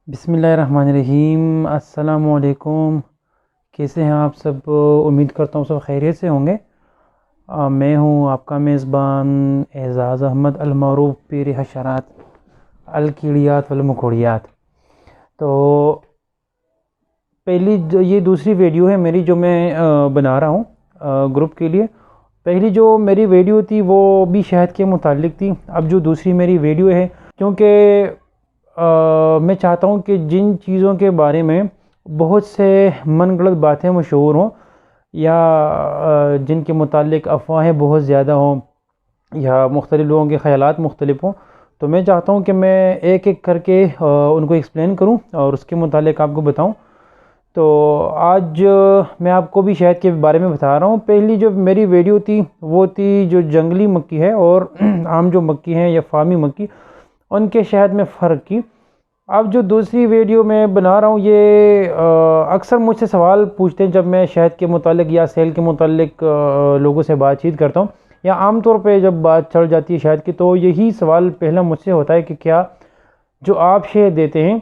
बिस्मिल्लाहिर्रहमानिर्रहीम। अस्सलामुअलैकुम। कैसे हैं आप सब? उम्मीद करता हूँ सब खैरियत से होंगे। मैं हूँ आपका मेज़बान एजाज़ अहमद अलमारूफ पीर हशरात अलकीड़ियात वल मकोड़ियात। तो पहली जो ये दूसरी वीडियो है मेरी जो मैं बना रहा हूँ ग्रुप के लिए। पहली जो मेरी वीडियो थी वो भी शहद के मुतालिक थी। अब जो दूसरी मेरी वीडियो है, क्योंकि मैं चाहता हूँ कि जिन चीज़ों के बारे में बहुत से मनगढ़ंत बातें मशहूर हों या जिनके मुतालिक अफवाहें बहुत ज़्यादा हों या मुख्तलिफ़ लोगों के ख़यालात मुख्तलिफ हों, तो मैं चाहता हूँ कि मैं एक एक करके उनको एक्सप्लेन करूँ और उसके मुतालिक आपको बताऊँ। तो आज मैं आपको भी शहद के बारे में बता रहा हूँ। पहली जो मेरी वीडियो थी वो थी जो जंगली मक्खी है और आम जो मक्खी हैं या फार्मी मक्खी, उनके शहद में फ़र्क की। अब जो दूसरी वीडियो मैं बना रहा हूँ ये अक्सर मुझसे सवाल पूछते हैं जब मैं शहद के मुतालिक या सेल के मुतालिक लोगों से बातचीत करता हूँ या आम तौर पे जब बात चल जाती है शहद की, तो यही सवाल पहला मुझसे होता है कि क्या जो आप शहद देते हैं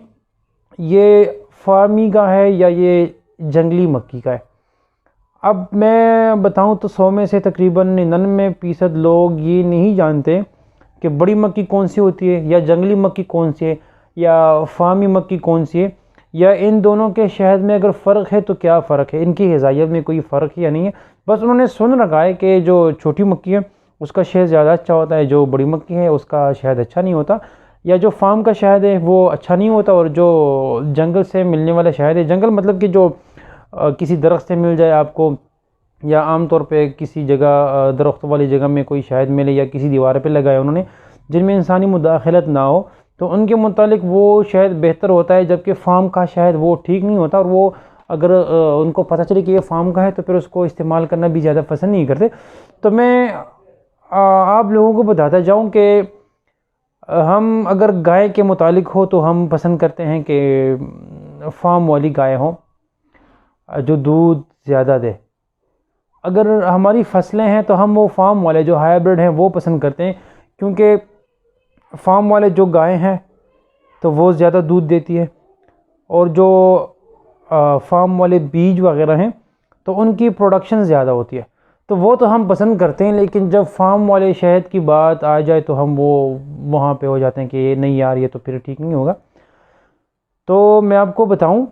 ये फार्मी का है या ये जंगली मक्खी का है। अब मैं बताऊं तो 100 में से तकरीबन 99% लोग ये नहीं जानते कि बड़ी मक्खी कौन सी होती है या जंगली मक्खी कौन सी है या फार्मी मक्खी कौन सी है, या इन दोनों के शहद में अगर फ़र्क है तो क्या फ़र्क है, इनकी ग़िज़ाइयत में कोई फ़र्क है या नहीं है। बस उन्होंने सुन रखा है कि जो छोटी मक्खी है उसका शहद ज़्यादा अच्छा होता है, जो बड़ी मक्खी है उसका शहद अच्छा नहीं होता, या जो फार्म का शहद है वो अच्छा नहीं होता और जो जंगल से मिलने वाला शहद है, जंगल मतलब कि जो किसी दरख्त से मिल जाए आपको या आम तौर पे किसी जगह दरख्त वाली जगह में कोई शहद मिले या किसी दीवार पे लगाए उन्होंने जिनमें इंसानी मुदाखलत ना हो, तो उनके मुतालिक वो शहद बेहतर होता है। जबकि फार्म का शहद वो ठीक नहीं होता और वो अगर उनको पता चले कि ये फार्म का है तो फिर उसको इस्तेमाल करना भी ज़्यादा पसंद नहीं करते। तो मैं आप लोगों को बताता जाऊँ कि हम अगर गाय के मुतालिक हो तो हम पसंद करते हैं कि फार्म वाली गाय हो जो दूध ज़्यादा दे। अगर हमारी फसलें हैं तो हम वो फार्म वाले जो हाइब्रिड हैं वो पसंद करते हैं, क्योंकि फार्म वाले जो गाय हैं तो वो ज़्यादा दूध देती है और जो फार्म वाले बीज वगैरह हैं तो उनकी प्रोडक्शन ज़्यादा होती है, तो वो तो हम पसंद करते हैं। लेकिन जब फार्म वाले शहद की बात आ जाए तो हम वो वहाँ पे हो जाते हैं कि ये नहीं यार ये तो फिर ठीक नहीं होगा। तो मैं आपको बताऊं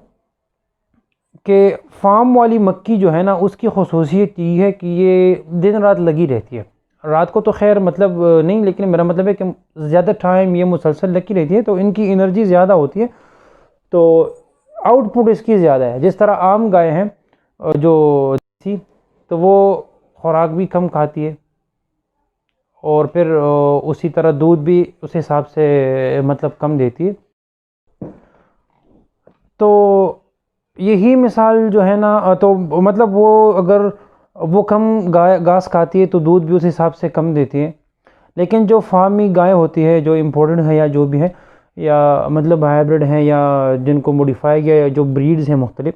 कि फार्म वाली मक्खी जो है ना उसकी खसूसियत ये है कि ये दिन रात लगी रहती है। रात को तो खैर मतलब नहीं, लेकिन मेरा मतलब है कि ज़्यादा टाइम ये मुसलसल लगी रहती है तो इनकी एनर्जी ज़्यादा होती है, तो आउटपुट इसकी ज़्यादा है। जिस तरह आम गाय हैं जो थी तो वो खुराक भी कम खाती है और फिर उसी तरह दूध भी उस हिसाब से मतलब कम देती है। तो यही मिसाल जो है ना, तो मतलब वो अगर वो कम घास खाती है तो दूध भी उस हिसाब से कम देती है। लेकिन जो फार्मी गाय होती है जो इम्पोर्टेड है या जो भी है या मतलब हाइब्रिड हैं या जिनको मॉडिफाई किया या जो ब्रीड्स हैं मुख्तलिफ,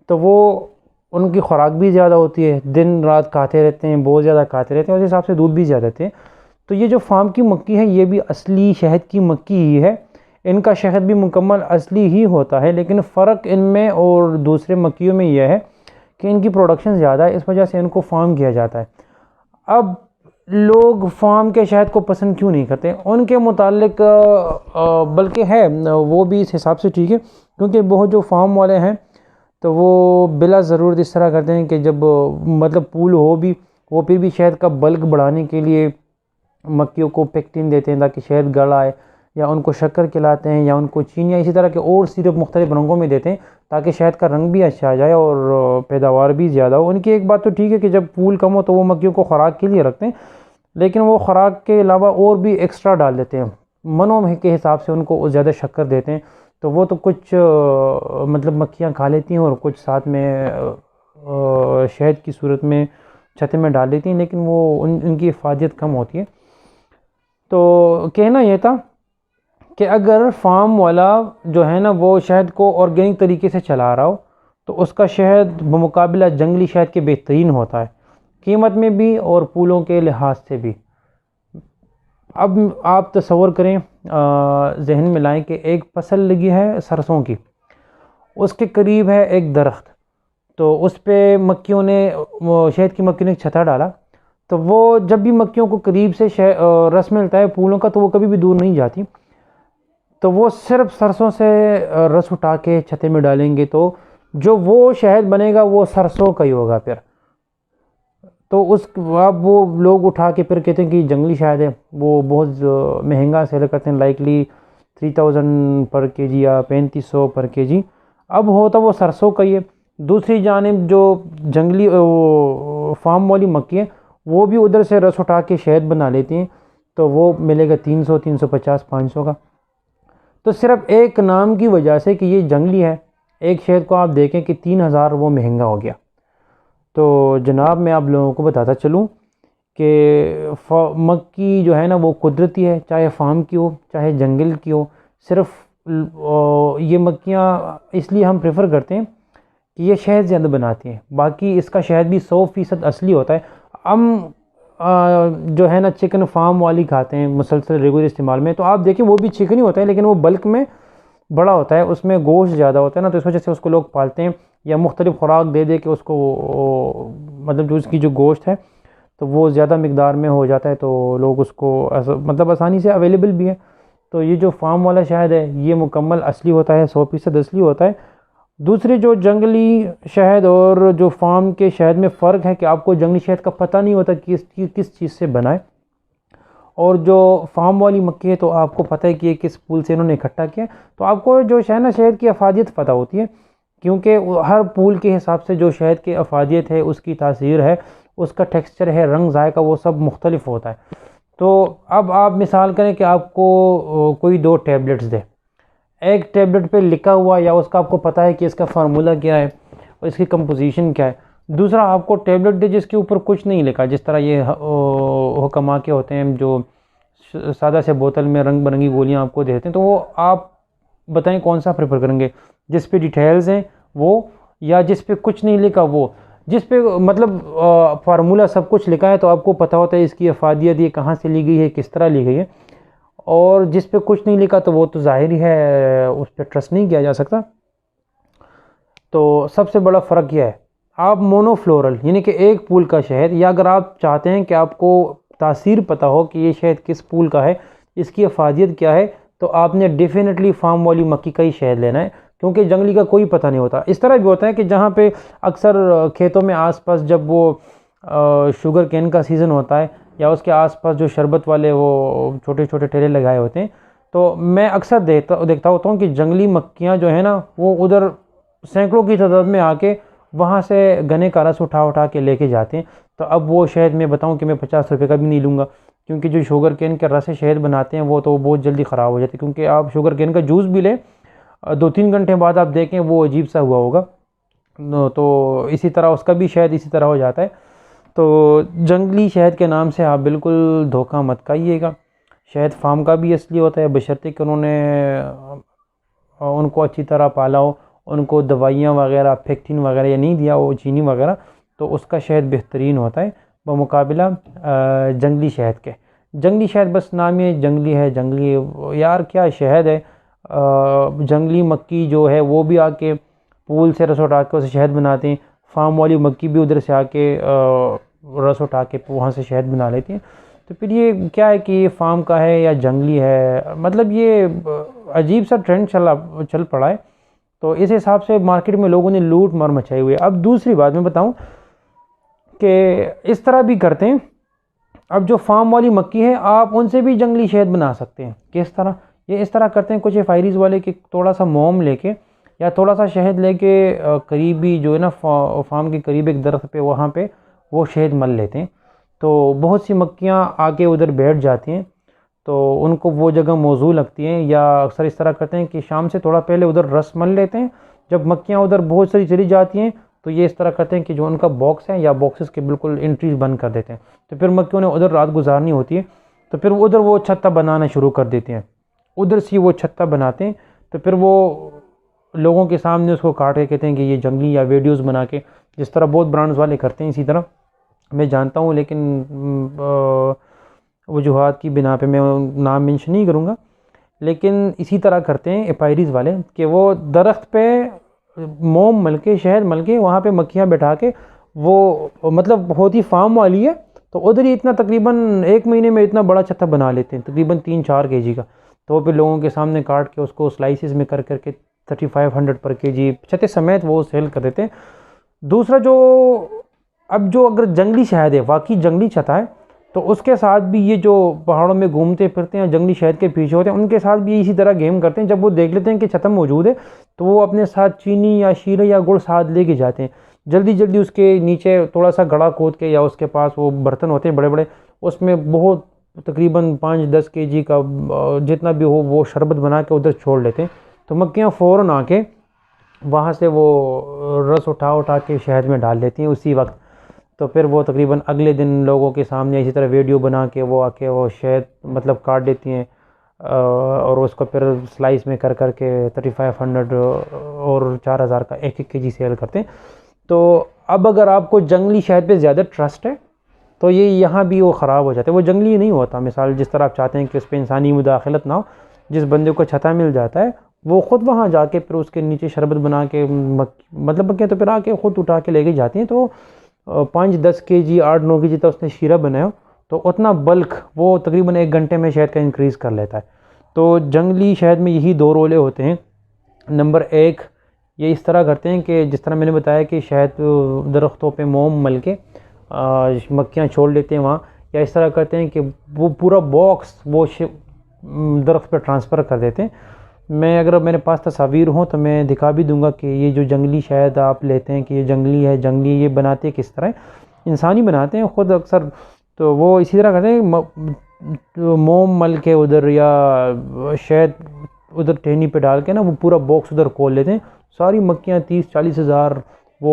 तो वो उनकी खुराक भी ज़्यादा होती है, दिन रात खाते रहते हैं, बहुत ज़्यादा खाते रहते हैं, उस हिसाब से दूध भी ज़्यादा देते हैं। तो ये जो फार्म की मक्खी है ये भी असली शहद की मक्खी ही है, इनका शहद भी मुकम्मल असली ही होता है। लेकिन फ़र्क इनमें और दूसरे मक्खियों में यह है कि इनकी प्रोडक्शन ज़्यादा है, इस वजह से इनको फार्म किया जाता है। अब लोग फार्म के शहद को पसंद क्यों नहीं करते उनके मुतालिक, बल्कि है वो भी इस हिसाब से ठीक है, क्योंकि बहुत जो फार्म वाले हैं तो वो बिला ज़रूरत इस तरह करते हैं कि जब मतलब पूल हो भी वो फिर भी शहद का बल्क बढ़ाने के लिए मक्खियों को पेक्टिन देते हैं ताकि शहद गढ़ आए, या उनको शक्कर खिलाते हैं या उनको चीनी या इसी तरह के और सिरप मुख्तलिफ रंगों में देते हैं ताकि शहद का रंग भी अच्छा आ जाए और पैदावार भी ज़्यादा हो। उनकी एक बात तो ठीक है कि जब पूल कम हो तो वो मक्खियों को ख़ुराक के लिए रखते हैं, लेकिन वो ख़ुराक के अलावा और भी एक्स्ट्रा डाल देते हैं, मनों में के हिसाब से उनको ज़्यादा शक्कर देते हैं। तो वो तो कुछ मतलब मक्खियाँ खा लेती हैं और कुछ साथ में शहद की सूरत में छत्ते में डाल देती हैं, लेकिन वो उनकी हिफाजत कम होती है। तो कहना यह था कि अगर फार्म वाला जो है ना वो शहद को ऑर्गेनिक तरीके से चला रहा हो तो उसका शहद बमुकाबिला जंगली शहद के बेहतरीन होता है, कीमत में भी और फूलों के लिहाज से भी। अब आप तसव्वुर करें, जहन में लाएं कि एक फसल लगी है सरसों की, उसके करीब है एक दरख्त, तो उस पे मक्खियों ने, शहद की मक्खियों ने छत्ता डाला, तो वो जब भी मक्खियों को करीब से रस मिलता है फूलों का, तो वो कभी भी दूर नहीं जाती, तो वो सिर्फ सरसों से रस उठा के छत्ते में डालेंगे, तो जो वो शहद बनेगा वो सरसों का ही होगा फिर। तो उस अब वो लोग उठा के फिर कहते हैं कि जंगली शहद है, वो बहुत महंगा सेल करते हैं, लाइकली 3000 पर केजी या 3500 पर केजी। अब होता वो सरसों का ही है। दूसरी जानिब जो जंगली फार्म वाली मक्खी है, वो भी उधर से रस उठा के शहद बना लेती हैं, तो वो मिलेगा 300, 350, 500 का। तो सिर्फ एक नाम की वजह से कि ये जंगली है, एक शहद को आप देखें कि 3000 वो महंगा हो गया। तो जनाब मैं आप लोगों को बताता चलूँ कि मक्खी जो है ना वो कुदरती है, चाहे फार्म की हो चाहे जंगल की हो। सिर्फ ये मक्खियाँ इसलिए हम प्रेफर करते हैं कि ये शहद ज़्यादा बनाती हैं, बाकी इसका शहद भी 100% असली होता है। हम जो है ना चिकन फार्म वाली खाते हैं मुसलसल रेगुलर इस्तेमाल में, तो आप देखिए वो भी चिकन ही होता है, लेकिन वो बल्क में बड़ा होता है, उसमें गोश्त ज़्यादा होता है ना, तो इस वजह से उसको लोग पालते हैं, या मुख्तलिफ खुराक दे दे के उसको, मतलब जो उसकी जो गोश्त है तो वो ज़्यादा मकदार में हो जाता है, तो लोग उसको मतलब आसानी से अवेलेबल भी है। तो ये जो फार्म वाला शहद है ये मुकम्मल असली होता है, 100% असली होता है। दूसरी जो जंगली शहद और जो फार्म के शहद में फ़र्क है कि आपको जंगली शहद का पता नहीं होता कि किस चीज़ से बना है, और जो फार्म वाली मक्खी है तो आपको पता है कि ये किस पूल से इन्होंने इकट्ठा किया। तो आपको जो शहद शहद की अफादियत पता होती है, क्योंकि हर पूल के हिसाब से जो शहद की अफादियत है, उसकी तासीर है, उसका टेक्सचर है, रंग जायका, वो सब मुख्तलिफ होता है। तो अब आप मिसाल करें कि आपको कोई 2 टैबलेट्स दे, एक टैबलेट पे लिखा हुआ या उसका आपको पता है कि इसका फार्मूला क्या है और इसकी कंपोजिशन क्या है, दूसरा आपको टैबलेट दे जिसके ऊपर कुछ नहीं लिखा, जिस तरह ये हुक्मा के होते हैं जो सादा से बोतल में रंग बिरंगी गोलियां आपको देते हैं, तो वो आप बताएं कौन सा प्रेफर करेंगे, जिस पे डिटेल्स हैं वो, या जिस पे कुछ नहीं लिखा वो। जिस पे मतलब फार्मूला सब कुछ लिखा है तो आपको पता होता है इसकी अफादियत ये कहाँ से ली गई है, किस तरह ली गई है, और जिस पे कुछ नहीं लिखा तो वो तो ज़ाहिर ही है उस पर ट्रस्ट नहीं किया जा सकता। तो सबसे बड़ा फ़र्क यह है, आप मोनोफ्लोरल यानी कि एक पूल का शहद, या अगर आप चाहते हैं कि आपको तासीर पता हो कि ये शहद किस पूल का है, इसकी अफादियत क्या है, तो आपने डेफिनेटली फार्म वाली मक्खी का ही शहद लेना है, क्योंकि जंगली का कोई पता नहीं होता। इस तरह भी होता है कि जहाँ पे अक्सर खेतों में आसपास जब वो शुगर केन का सीज़न होता है, या उसके आसपास जो शरबत वाले वो छोटे छोटे ठेले लगाए होते हैं, तो मैं अक्सर देखता होता हूँ कि जंगली मक्खियाँ जो है ना वो उधर सैकड़ों की तादाद में आके वहाँ से गन्ने का रस उठा उठा के लेके जाते हैं। तो अब वो शहद मैं बताऊँ कि मैं 50 रुपये का भी नहीं लूँगा, क्योंकि जो शुगर केन के रस से शहद बनाते हैं वो तो बहुत जल्दी ख़राब हो जाती है, क्योंकि आप शुगर केन का जूस भी लें 2-3 घंटे बाद आप देखें वो अजीब सा हुआ होगा, तो इसी तरह उसका भी शहद इसी तरह हो जाता है। तो जंगली शहद के नाम से आप बिल्कुल धोखा मत खाइएगा। शहद फार्म का भी असली होता है, बशर्ते कि उन्होंने उनको अच्छी तरह पाला हो, उनको दवाइयाँ वगैरह पेक्टिन वगैरह या नहीं दिया हो, चीनी वगैरह, तो उसका शहद बेहतरीन होता है बमुकाबिला जंगली शहद के। जंगली शहद बस नाम ही जंगली है, जंगली यार क्या शहद है। जंगली मक्खी जो है वो भी आके पूल से रस उठा के उसे शहद बनाते हैं, फार्म वाली मक्खी भी उधर से आके रस उठा के वहाँ से शहद बना लेती हैं। तो फिर ये क्या है कि ये फार्म का है या जंगली है, मतलब ये अजीब सा ट्रेंड चल पड़ा है। तो इस हिसाब से मार्केट में लोगों ने लूट मार मचाई हुई है। अब दूसरी बात मैं बताऊं कि इस तरह भी करते हैं, अब जो फार्म वाली मक्खी है आप उनसे भी जंगली शहद बना सकते हैं। किस तरह? ये इस तरह करते हैं, कुछ फायरीज वाले के थोड़ा सा मोम लेके या थोड़ा सा शहद लेके करीबी जो है ना फार्म के करीब एक दरख्त पे वहाँ पे वो शहद मल लेते हैं। तो बहुत सी मक्खियाँ आके उधर बैठ जाती हैं, तो उनको वो जगह मौजू लगती हैं। या अक्सर इस तरह करते हैं कि शाम से थोड़ा पहले उधर रस मल लेते हैं, जब मक्खियाँ उधर बहुत सारी चली जाती हैं तो ये इस तरह करते हैं कि जो उनका बॉक्स है या बॉक्सेस के बिल्कुल एंट्रीज बंद कर देते हैं। तो फिर मक्खियों ने उधर रात गुजारनी होती है, तो फिर उधर वो छत्ता बनाना शुरू कर देते हैं, उधर से वो छत्ता बनाते हैं। तो फिर वो लोगों के सामने उसको काट के कहते हैं कि ये जंगली, या वीडियोस बना के, जिस तरह बहुत ब्रांड्स वाले करते हैं इसी तरह मैं जानता हूँ। लेकिन वजूहात की बिना पे, मैं नाम मेंशन नहीं करूँगा, लेकिन इसी तरह करते हैं एपायरीज़ वाले कि वो दरख्त पे मोम मल के, शहद मल के, वहाँ पे मक्खियाँ बैठा के, वो मतलब होती फार्म वाली है, तो उधर ही इतना तकरीबन 1 महीने में इतना बड़ा छत्ता बना लेते हैं, तकरीबन 3-4 केजी का। तो फिर लोगों के सामने काट के उसको स्लाइसिस में कर करके 3500 पर केजी छत्ते समेत वो सेल कर देते हैं। दूसरा जो, अब जो अगर जंगली शहद है, वाकई जंगली छत्ता है, तो उसके साथ भी ये जो पहाड़ों में घूमते फिरते हैं जंगली शहद के पीछे होते हैं, उनके साथ भी इसी तरह गेम करते हैं। जब वो देख लेते हैं कि छत्ता मौजूद है, तो वो अपने साथ चीनी या शीरे या गुड़ साथ लेके जाते हैं। जल्दी जल्दी उसके नीचे थोड़ा सा गड़ा खोद के, या उसके पास वो बर्तन होते हैं बड़े बड़े, उसमें बहुत तकरीबन 5-10 केजी का जितना भी हो वो शरबत बना के उधर छोड़ लेते हैं। तो मक्खियाँ फ़ौरन आके वहाँ से वो रस उठा उठा के शहद में डाल देती हैं उसी वक्त। तो फिर वो तकरीबन अगले दिन लोगों के सामने इसी तरह वीडियो बना के वो आके वो शहद मतलब काट देती हैं, और उसको फिर स्लाइस में कर करके 3500 और 4000 का 1-1 केजी सेल करते हैं। तो अब अगर आपको जंगली शहद पे ज़्यादा ट्रस्ट है, तो ये यहाँ भी वो ख़राब हो जाता है। वो जंगली नहीं होता, मिसाल जिस तरह आप चाहते हैं कि उस पर इंसानी मुदाखलत ना हो, जिस बंदे को छत्ता मिल जाता है वो ख़ुद वहाँ जाके फिर उसके नीचे शरबत बना के मतलब मक्खियाँ तो फिर आके ख़ुद उठा के लेके जाती हैं। तो 5-10 केजी 8-9 केजी तक उसने शीरा बनाया, तो उतना बल्क वो तकरीबन 1 घंटे में शहद का इंक्रीज़ कर लेता है। तो जंगली शहद में यही 2 रोले होते हैं। नंबर 1, ये इस तरह करते हैं कि जिस तरह मैंने बताया कि शहद दरख्तों पे मोम मल के मक्खियाँ छोड़ लेते हैं वहाँ, या इस तरह करते हैं कि वो पूरा बॉक्स वो दरख्त पे ट्रांसफ़र कर देते हैं। मैं अगर मेरे पास तस्वीर हो तो मैं दिखा भी दूंगा कि ये जो जंगली शहद आप लेते हैं कि ये जंगली है, जंगली ये बनाते किस तरह, इंसानी बनाते हैं ख़ुद अक्सर। तो वो इसी तरह करते हैं, मोम मल के उधर या शहद उधर टहनी पे डाल के ना वो पूरा बॉक्स उधर खोल लेते हैं। सारी मक्खियाँ 30-40 हज़ार वो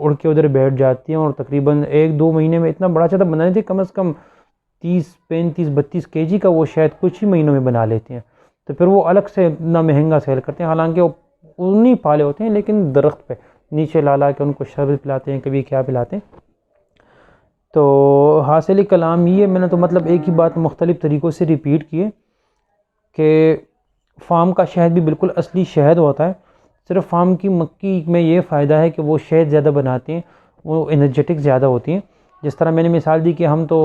उड़ के उधर बैठ जाती हैं, और तकरीबन 1-2 महीने में इतना बड़ा छत्ता बना लेते हैं। कम से कम 30-35-32 केजी का वो शायद कुछ ही महीनों में बना लेते हैं। तो फिर वो अलग से इतना महंगा सेल करते हैं, हालांकि वो उन्हीं पाले होते हैं, लेकिन दरख्त पे नीचे ला ला के उनको शरबत पिलाते हैं, कभी क्या पिलाते हैं। तो हासिल कलाम ये, मैंने तो मतलब एक ही बात मुख्तलिफ़ तरीक़ों से रिपीट किए कि फार्म का शहद भी बिल्कुल असली शहद होता है। सिर्फ फार्म की मक्खी में ये फ़ायदा है कि वो शहद ज़्यादा बनाती हैं, वो एनर्जेटिक ज़्यादा होती हैं। जिस तरह मैंने मिसाल दी कि हम तो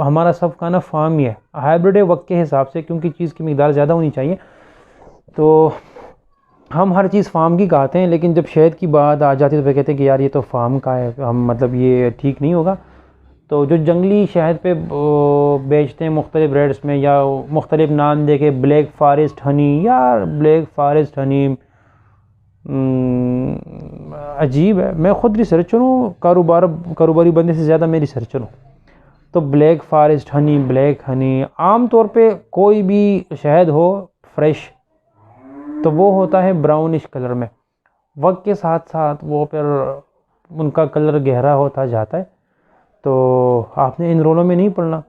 हमारा सब का ना फार्म ही है, हाइब्रिड है वक्त के हिसाब से, क्योंकि चीज़ की मिकदार ज़्यादा होनी चाहिए, तो हम हर चीज़ फार्म की खाते हैं। लेकिन जब शहद की बात आ जाती है तो फिर कहते हैं कि यार ये तो फार्म का है, हम मतलब ये ठीक नहीं होगा। तो जो जंगली शहद पे बेचते हैं मुख्तलिफ़ रेट्स में, या मुख्तलिफ़ नाम दे के ब्लैक फॉरेस्ट हनी, या ब्लैक फॉरेस्ट हनी अजीब है। मैं ख़ुद रिसर्चर हूँ, कारोबारी बंदे से ज़्यादा मैं रिसर्चर हूँ। तो black forest Honey, black Honey, आम तौर पे कोई भी शहद हो फ्रेश तो वो होता है ब्राउनिश कलर में। वक्त के साथ साथ वो फिर उनका कलर गहरा होता जाता है। तो आपने इन रोलों में नहीं पढ़ना।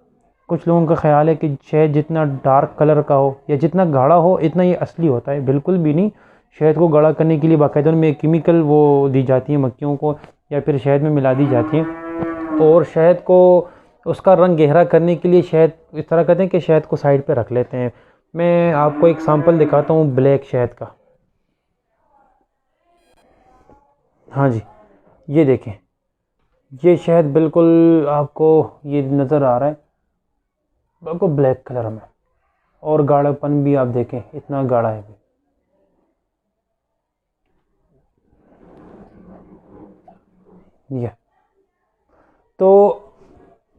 कुछ लोगों का ख्याल है कि शहद जितना डार्क कलर का हो या जितना गाढ़ा हो इतना ये असली होता है, बिल्कुल भी नहीं। शहद को गाढ़ा करने के लिए बाकायदा में केमिकल वो दी जाती है मक्खियों को, या फिर शहद में मिला दी जाती हैं। और शहद को उसका रंग गहरा करने के लिए शहद इस तरह करते हैं कि शहद को साइड पे रख लेते हैं। मैं आपको एक सैंपल दिखाता हूँ ब्लैक शहद का। हाँ जी, ये देखें, ये शहद बिल्कुल आपको ये नज़र आ रहा है, बिल्कुल ब्लैक कलर में, और गाढ़ापन भी आप देखें इतना गाढ़ा है। ये तो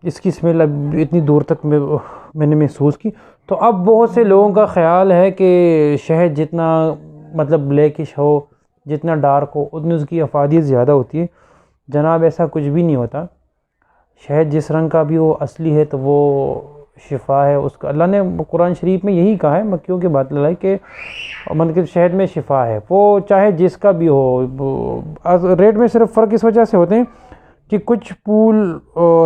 इसकी स्मेल अब इतनी दूर तक मैंने महसूस की। तो अब बहुत से लोगों का ख्याल है कि शहद जितना मतलब ब्लैकिश हो, जितना डार्क हो, उतनी उसकी अफादियत ज़्यादा होती है। जनाब ऐसा कुछ भी नहीं होता। शहद जिस रंग का भी हो असली है तो वो शिफा है उसका। अल्लाह ने कुरान शरीफ में यही कहा है, मक्खियों की बात लगाई कि मतलब शहद में शिफा है, वो चाहे जिसका भी हो। रेट में सिर्फ फ़र्क इस वजह से होते हैं कि कुछ पूल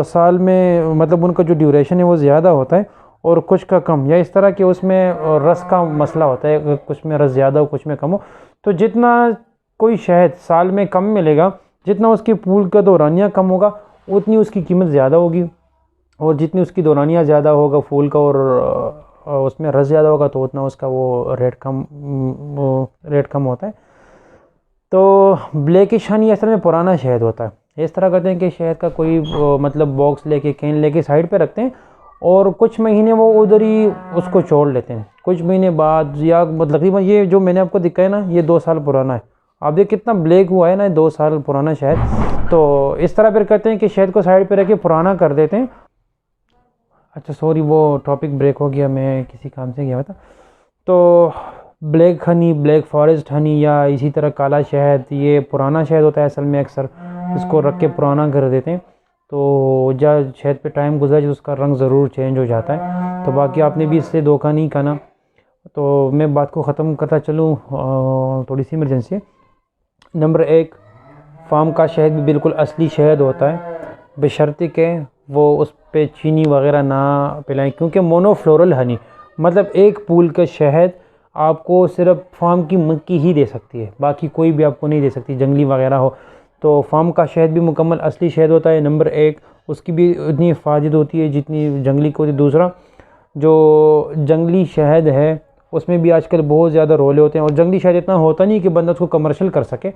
साल में मतलब उनका जो ड्यूरेशन है वो ज़्यादा होता है और कुछ का कम, या इस तरह के उसमें रस का मसला होता है, कुछ में रस ज़्यादा हो कुछ में कम हो। तो जितना कोई शहद साल में कम मिलेगा, जितना उसके पूल का दौरानिया कम होगा, उतनी उसकी कीमत ज़्यादा होगी। और जितनी उसकी दौरानिया ज़्यादा होगा फूल का और उसमें रस ज़्यादा होगा तो उतना उसका वो रेट कम होता है। तो ब्लैकिश हनी असल में पुराना शहद होता है। इस तरह करते हैं कि शहद का कोई मतलब बॉक्स लेके कैन लेके साइड पे रखते हैं और कुछ महीने वो उधर ही उसको छोड़ लेते हैं। कुछ महीने बाद या तकरीबन ये जो मैंने आपको दिखाया ना, ये 2 साल पुराना है। आप देख कितना ब्लैक हुआ है ना, 2 साल पुराना शहद। तो इस तरह फिर करते हैं कि शहद को साइड पे रख के पुराना कर देते हैं। अच्छा सॉरी, वो टॉपिक ब्रेक हो गया, मैं किसी काम से गया था। तो black Honey, black forest Honey या इसी तरह काला शहद, ये पुराना शहद होता है असल में। अक्सर इसको रख के पुराना कर देते हैं तो जब शहद पे टाइम गुजरा तो उसका रंग ज़रूर चेंज हो जाता है। तो बाकी आपने भी इससे धोखा नहीं खाना। तो मैं बात को ख़त्म करता चलूँ, थोड़ी सी इमरजेंसी है। नंबर 1, फार्म का शहद भी बिल्कुल असली शहद होता है, बशर्ते कि वो उस पे चीनी वगैरह ना पिलाएं, क्योंकि मोनोफ्लोरल हनी मतलब एक पूल का शहद आपको सिर्फ फार्म की मक्खी ही दे सकती है, बाकी कोई भी आपको नहीं दे सकती, जंगली वगैरह हो। तो फार्म का शहद भी मुकम्मल असली शहद होता है। नंबर 1, उसकी भी उतनी हिफाजत होती है जितनी जंगली को होती है। दूसरा, जो जंगली शहद है उसमें भी आजकल बहुत ज़्यादा रोले होते हैं और जंगली शहद इतना होता नहीं कि बंदा उसको कमर्शियल कर सके।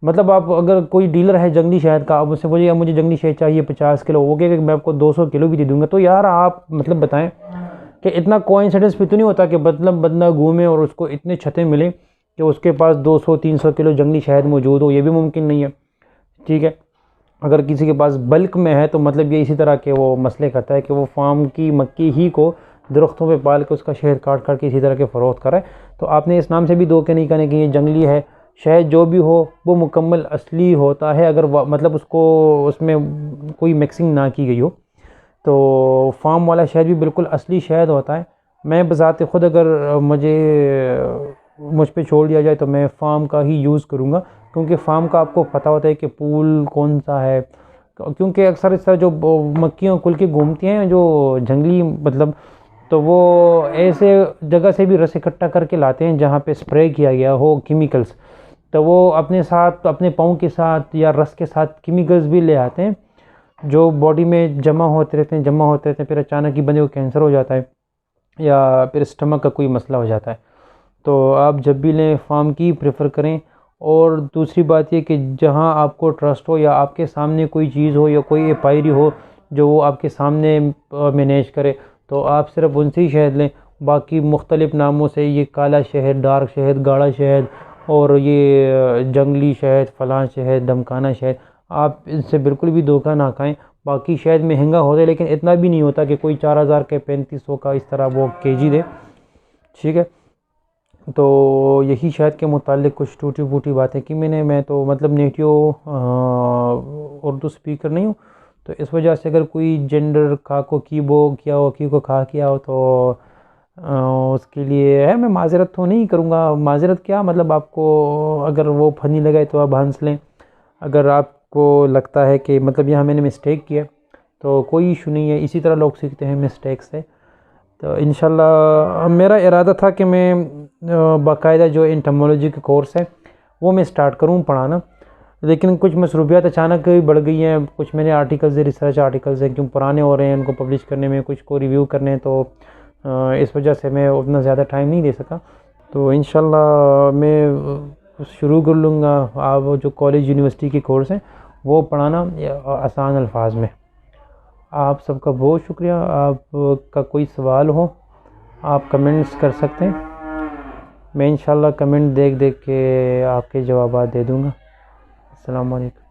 मतलब आप अगर कोई डीलर है जंगली शहद का, आप उससे बोलिए मुझे जंगली शहद चाहिए 50 किलो, वो कहेगा कि मैं आपको 200 किलो भी दे दूँगा। तो यार आप मतलब बताएं कि इतना कोइंसिडेंस भी तो नहीं होता कि मतलब बंदा घूमे और उसको इतने छतें मिले कि उसके पास 200-300 किलो जंगली शहद मौजूद हो, ये भी मुमकिन नहीं है। ठीक है, अगर किसी के पास बल्क में है तो मतलब ये इसी तरह के वो मसले करता है कि वो फार्म की मक्की ही को दरख्तों पे पाल के उसका शहद काट काट के इसी तरह के फ़रोख्त करे। तो आपने इस नाम से भी धोखे नहीं करने कि ये जंगली है। शहद जो भी हो वो मुकम्मल असली होता है, अगर मतलब उसको उसमें कोई मिक्सिंग ना की गई हो। तो फार्म वाला शहद भी बिल्कुल असली शहद होता है। मैं बज़ाते ख़ुद अगर मुझ पे छोड़ दिया जाए तो मैं फार्म का ही यूज़ करूँगा, क्योंकि फार्म का आपको पता होता है कि पूल कौन सा है। क्योंकि अक्सर इस तरह जो मक्खियाँ खुल के घूमती हैं जो जंगली मतलब, तो वो ऐसे जगह से भी रस इकट्ठा करके लाते हैं जहाँ पे स्प्रे किया गया हो केमिकल्स। तो वो अपने साथ अपने पाँव के साथ या रस के साथ केमिकल्स भी ले आते हैं जो बॉडी में जमा होते रहते हैं। फिर अचानक ही बंदे को कैंसर हो जाता है या फिर स्टमक का कोई मसला हो जाता है। तो आप जब भी लें फार्म की प्रेफर करें। और दूसरी बात ये कि जहाँ आपको ट्रस्ट हो या आपके सामने कोई चीज़ हो या कोई एपायरी हो जो वो आपके सामने मैनेज करे, तो आप सिर्फ उनसे ही शहद लें। बाकी मुख्तलिफ़ नामों से ये काला शहद, डार्क शहद, गाढ़ा शहद और ये जंगली शहद, फलां शहद, दमकाना शहद, आप इनसे बिल्कुल भी धोखा ना खाएं। बाकी शहद महंगा होता है लेकिन इतना भी नहीं होता कि कोई 4000 के 3500 का इस तरह वो केजी दे। ठीक है, तो यही शहद के मुतालिक कुछ टूटी फूटी बातें की मैंने। मैं तो मतलब नेटिव उर्दू स्पीकर नहीं हूँ, तो इस वजह से अगर कोई जेंडर खा को की बो किया हो, की को खा किया हो तो उसके लिए है मैं माज़रत तो नहीं करूँगा। माज़रत क्या मतलब, आपको अगर वो फनी लगे तो आप हंस लें। अगर आपको लगता है कि मतलब यहाँ मैंने मिस्टेक किया तो कोई इशू नहीं है, इसी तरह लोग सीखते हैं मिस्टेक से। तो इंशाल्लाह मेरा इरादा था कि मैं बाकायदा जो एंटोमोलॉजी के कोर्स है वो मैं स्टार्ट करूँ पढ़ाना, लेकिन कुछ मसरूफियात अचानक बढ़ गई हैं। कुछ मैंने आर्टिकल्स रिसर्च आर्टिकल्स हैं क्यों पुराने हो रहे हैं, उनको पब्लिश करने में, कुछ को रिव्यू करने, तो इस वजह से मैं उतना ज़्यादा टाइम नहीं दे सका। तो इंशाल्लाह मैं शुरू कर लूँगा आप जो कॉलेज यूनिवर्सिटी के कोर्स हैं वो पढ़ाना आसान अल्फाज में। आप सबका बहुत शुक्रिया। आपका कोई सवाल हो आप कमेंट्स कर सकते हैं, मैं इंशाल्लाह कमेंट देख देख के आपके जवाब दे दूँगा। अस्सलाम वालेकुम।